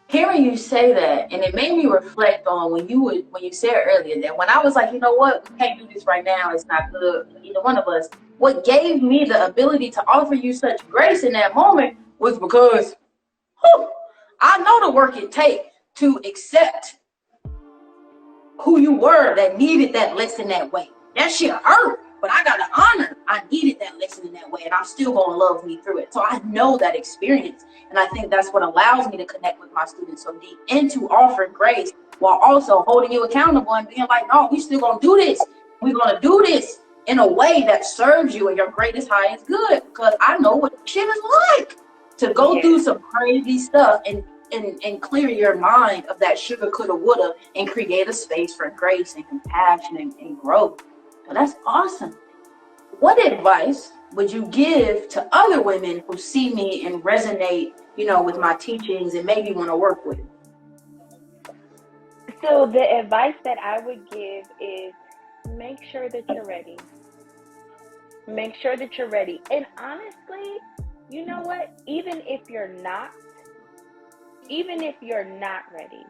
Hearing you say that, and it made me reflect on when you said earlier that when I was like, you know what, we can't do this right now. It's not good for either one of us. What gave me the ability to offer you such grace in that moment was because I know the work it takes to accept who you were that needed that lesson that way. That shit hurt, but I gotta honor I needed that lesson in that way, and I'm still gonna love me through it. So I know that experience, and I think that's what allows me to connect with my students so deep and to offer grace while also holding you accountable and being like, no, we still gonna do this. We're gonna do this in a way that serves you and your greatest highest good, because I know what shit is like to go through some crazy stuff and clear your mind of that shoulda, coulda, woulda, and create a space for grace and compassion and growth. So that's awesome. What advice would you give to other women who see me and resonate, with my teachings and maybe want to work with it? So the advice that I would give is make sure that you're ready. Make sure that you're ready. And honestly, you know what? Even if you're not ready,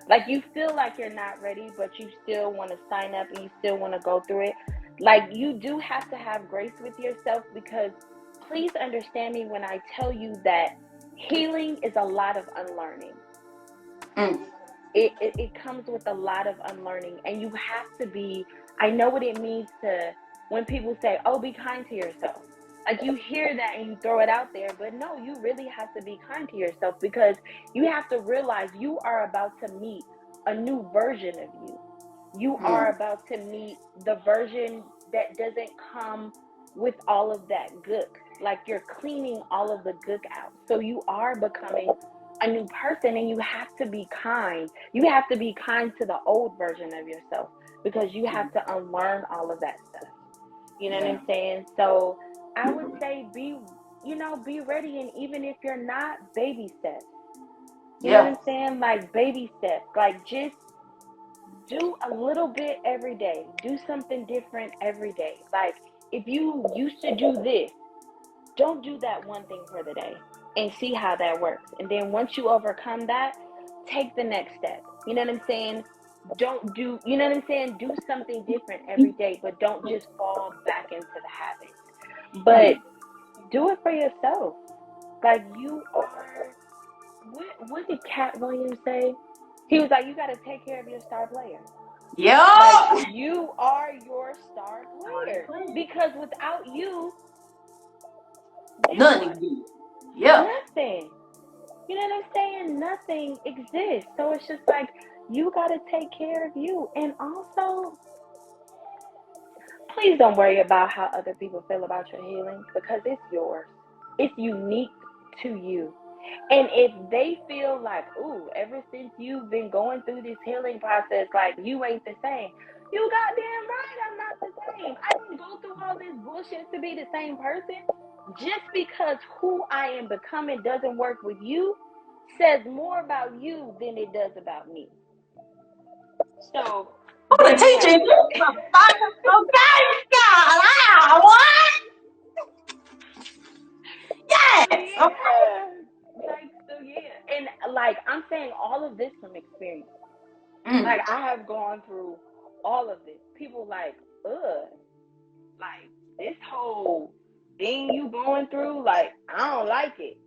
like you feel like you're not ready, but you still want to sign up and you still want to go through it, like you do have to have grace with yourself, because please understand me when I tell you that healing is a lot of unlearning. It comes with a lot of unlearning, and you have to be, I know what it means to, when people say, oh, be kind to yourself. Like you hear that and you throw it out there, but no, you really have to be kind to yourself, because you have to realize you are about to meet a new version of you. You are about to meet the version that doesn't come with all of that gook. Like you're cleaning all of the gook out. So you are becoming a new person, and you have to be kind. You have to be kind to the old version of yourself, because you have to unlearn all of that stuff. You know what I'm saying? So I would say be ready. And even if you're not, baby steps. You know what I'm saying? Like baby steps. Like just do a little bit every day. Do something different every day. Like if you used to do this, don't do that one thing for the day and see how that works. And then once you overcome that, take the next step. You know what I'm saying? Do something different every day, but don't just fall back into the habit. But do it for yourself. Like you are, what did Cat Williams say? He was like, you got to take care of your star player. Like you are your star player, because without you, Nothing. Nothing. You know what I'm saying? Nothing exists. So it's just like, you got to take care of you. And also, please don't worry about how other people feel about your healing, because it's yours. It's unique to you. And if they feel like, ooh, ever since you've been going through this healing process, like you ain't the same, You goddamn right I'm not the same. I didn't go through all this bullshit to be the same person. Just because who I am becoming doesn't work with you says more about you than it does about me. So Oh, the there you teacher. have it. Okay, God, what? So Yes. Okay. yeah. So yeah. And like I'm saying all of this from experience. Like I have gone through all of this. People like, like this whole thing you going through, like I don't like it.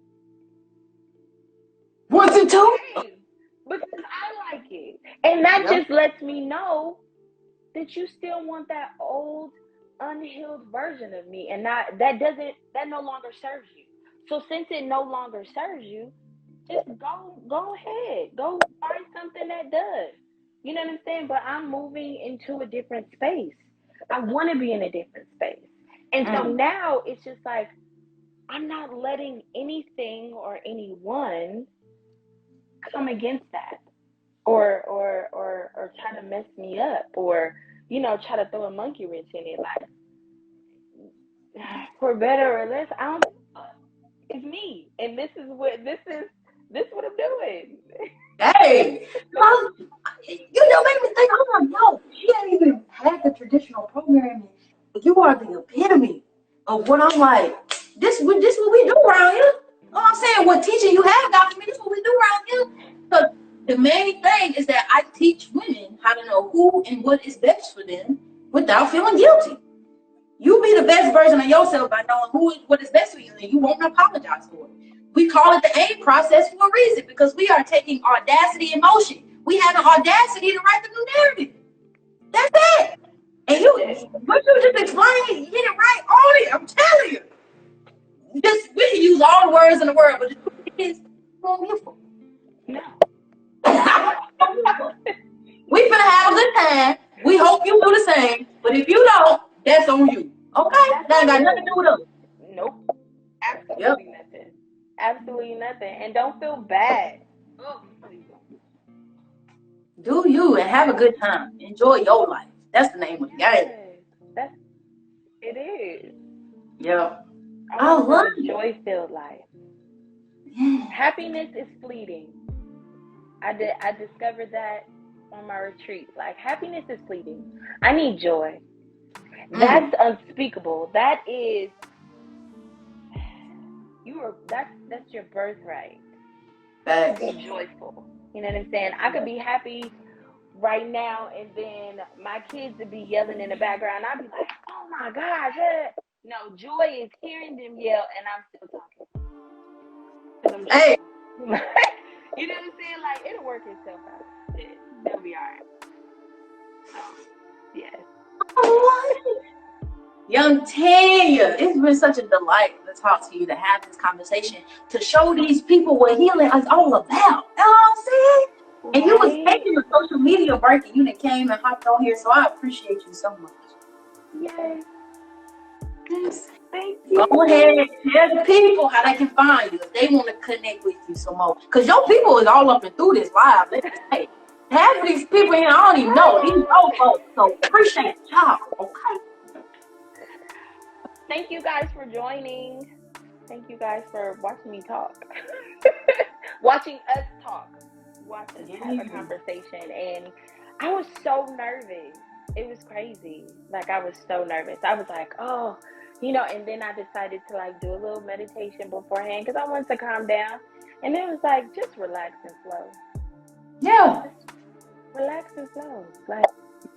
What's it too? Okay, because I like it, and that just lets me know that you still want that old, unhealed version of me, and that no longer serves you. So since it no longer serves you, just go ahead, go find something that does. You know what I'm saying? But I'm moving into a different space. I want to be in a different space, and so now it's just like I'm not letting anything or anyone come against that or try to mess me up or try to throw a monkey wrench in it, like for better or less I don't give a fuck. It's me, and this what I'm doing. Hey, you know, make me think. I'm like, yo, she ain't even had the traditional programming. You are the epitome of what I'm like. This what we do around here. You know what I'm saying? What teaching you have got for me, this is what we do around here. Because the main thing is that I teach women how to know who and what is best for them without feeling guilty. You be the best version of yourself by knowing what is best for you, and you won't apologize for it. We call it the AIM process for a reason, because we are taking audacity in motion. We have the audacity to write the new narrative. That's it. And what you just explained, you hit it right on it. I'm telling you. Just we can use all the words in the world, but the truth is, beautiful. No. We finna have a good time. We hope you do the same. But if you don't, that's on you. Okay? That ain't got nothing to do with us. Nope. Absolutely nothing. Absolutely nothing. And don't feel bad. Oh, please don't. Do you and have a good time. Enjoy your life. That's the name of the game. It is. Yeah. I want to love live a joy-filled life. Yeah. Happiness is fleeting. I discovered that on my retreat. Like happiness is fleeting. I need joy. That's unspeakable. That is that's your birthright. To be joyful. You know what I'm saying? I could be happy right now, and then my kids would be yelling in the background. I'd be like, oh my gosh. No, joy is hearing them yell, and I'm still talking. Hey. You know what I'm saying? Like, it'll work itself out. They'll be all right. So, yes. Young Tanya, it's been such a delight to talk to you, to have this conversation, to show these people what healing is all about. You know what I'm saying? And you was taking a social media break, and you done came and hopped on here, so I appreciate you so much. Yay. Yes. Thank you. Go ahead and tell the people how they can find you if they want to connect with you some more. Because your people is all up and through this live. Hey, half of these people here, I don't even know. These old folks. So appreciate y'all. Okay. Thank you guys for joining. Thank you guys for watching me talk. Watching us talk. Watch us have a conversation. And I was so nervous. It was crazy. Like, I was so nervous. I was like, oh, and then I decided to like do a little meditation beforehand because I wanted to calm down. And it was like, just relax and flow. Yeah. Just relax and flow. Like,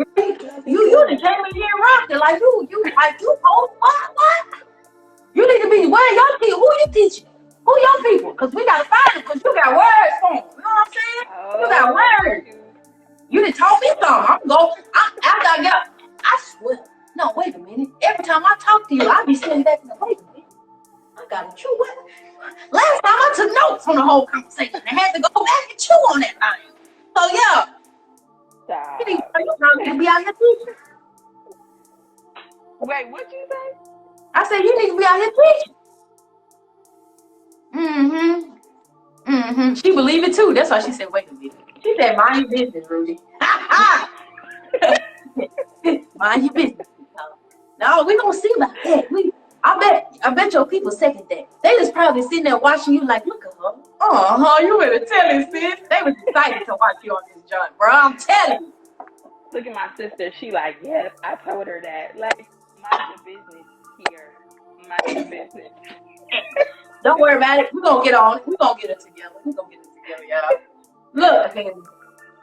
you done came in here rocking like you told what? You need to be where your people. Who you teaching? Who your people? Because we gotta find them. Because you got words for them. You know what I'm saying? You got words. You done taught me something. After I got, I swear. No, wait a minute. Every time I talk to you, I be sitting back and wait a minute. I got to chew what? Last time I took notes on the whole conversation. I had to go back and chew on that thing. So yeah. Stop. You need to be out here teaching. Wait, what'd you say? I said you need to be out here teaching. She believed it too. That's why she said, wait a minute. She said, mind your business, Rudy. Mind your business. No, we gonna see about that. I bet your people second that. They was probably sitting there watching you like, look at her. You better tell it, sis. They was excited to watch you on this joint, bro. I'm telling you. Look at my sister. She like, yes, I told her that. Like, mind your business here. Mind your business. Don't worry about it. We're gonna get on it. We're gonna get it together. Y'all. Look,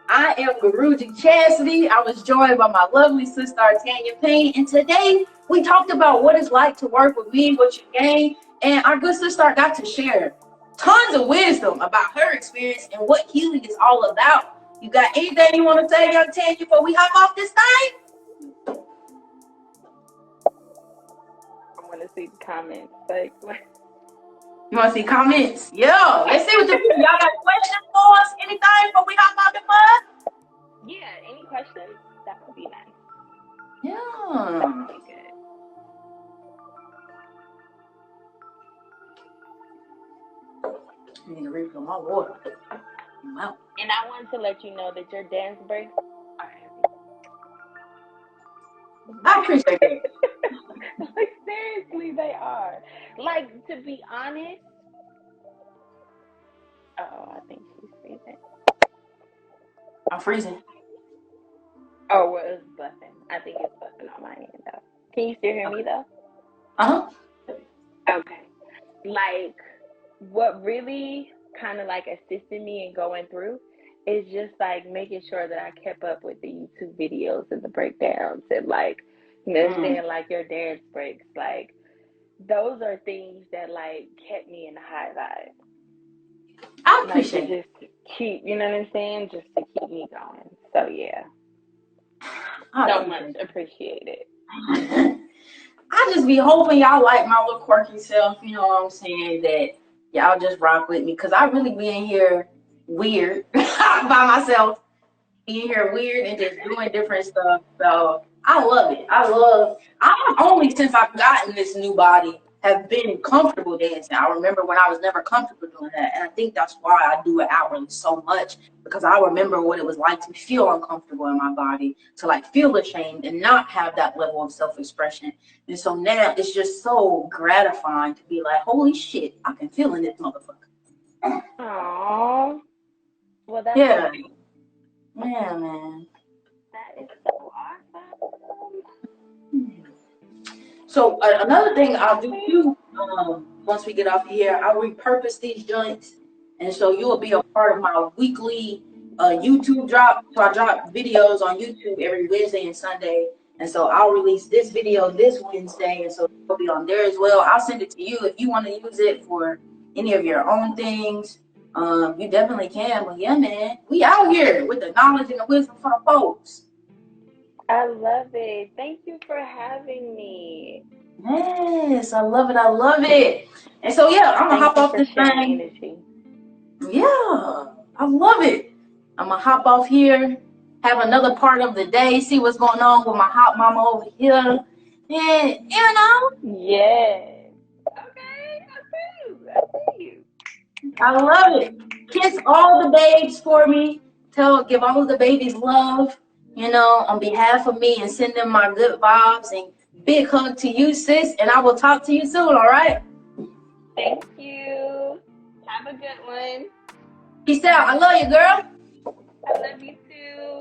I am Guruji Chastity. I was joined by my lovely sister Tanya Payne, and today we talked about what it's like to work with me, what you gain, and our good sister got to share tons of wisdom about her experience and what healing is all about. You got anything you want to say, young Tanya, before we hop off this thing? I want to see the comments. Like, you want to see comments? Yeah. Let's see what the people. Y'all got questions for us? Anything before we hop off the mud? Yeah. Any questions? That would be nice. Yeah. That would be good. I need to refill my water. Wow. And I want to let you know that your dance breaks are heavy. I appreciate it. Like, seriously, they are. Like, to be honest. Oh, I think she's freezing. I'm freezing. Oh, well, it's buffing. I think it's buffing on my end, though. Can you still hear me, though? Uh-huh. Okay. Like, what really kind of, like, assisted me in going through is just, like, making sure that I kept up with the YouTube videos and the breakdowns and, like, you know, saying, like, your dance breaks. Like, those are things that, like, kept me in the high vibe. I appreciate it. Just keep, you know what I'm saying? Just to keep me going. So, yeah. So much appreciated. I just be hoping y'all like my little quirky self, you know what I'm saying, that y'all just rock with me, because I really be in here weird by myself, being here weird and just doing different stuff. So I love it. I'm only since I've gotten this new body have been comfortable dancing. I remember when I was never comfortable doing that, and I think that's why I do it outwardly so much, because I remember what it was like to feel uncomfortable in my body, to like feel ashamed and not have that level of self-expression. And so now it's just so gratifying to be like, holy shit, I can feel in this motherfucker. Aww. Well, that's yeah. nice. Yeah, man. That is so awesome. So another thing I'll do too, once we get off here, I'll repurpose these joints, and so you will be a part of my weekly YouTube drop. So I drop videos on YouTube every Wednesday and Sunday, and so I'll release this video this Wednesday, and so it'll be on there as well. I'll send it to you if you want to use it for any of your own things. You definitely can. But yeah, man, we out here with the knowledge and the wisdom for the folks. I love it. Thank you for having me. Yes, I love it. And so yeah, I'm gonna hop off this thing. Energy. Yeah, I love it. I'm gonna hop off here, have another part of the day, see what's going on with my hot mama over here, and you know. Yes. Okay, I see you. I love it. Kiss all the babes for me. Give all of the babies love, you know, on behalf of me, and send them my good vibes, and big hug to you, sis, and I will talk to you soon, all right? Thank you. Have a good one. Peace out. I love you, girl. I love you too.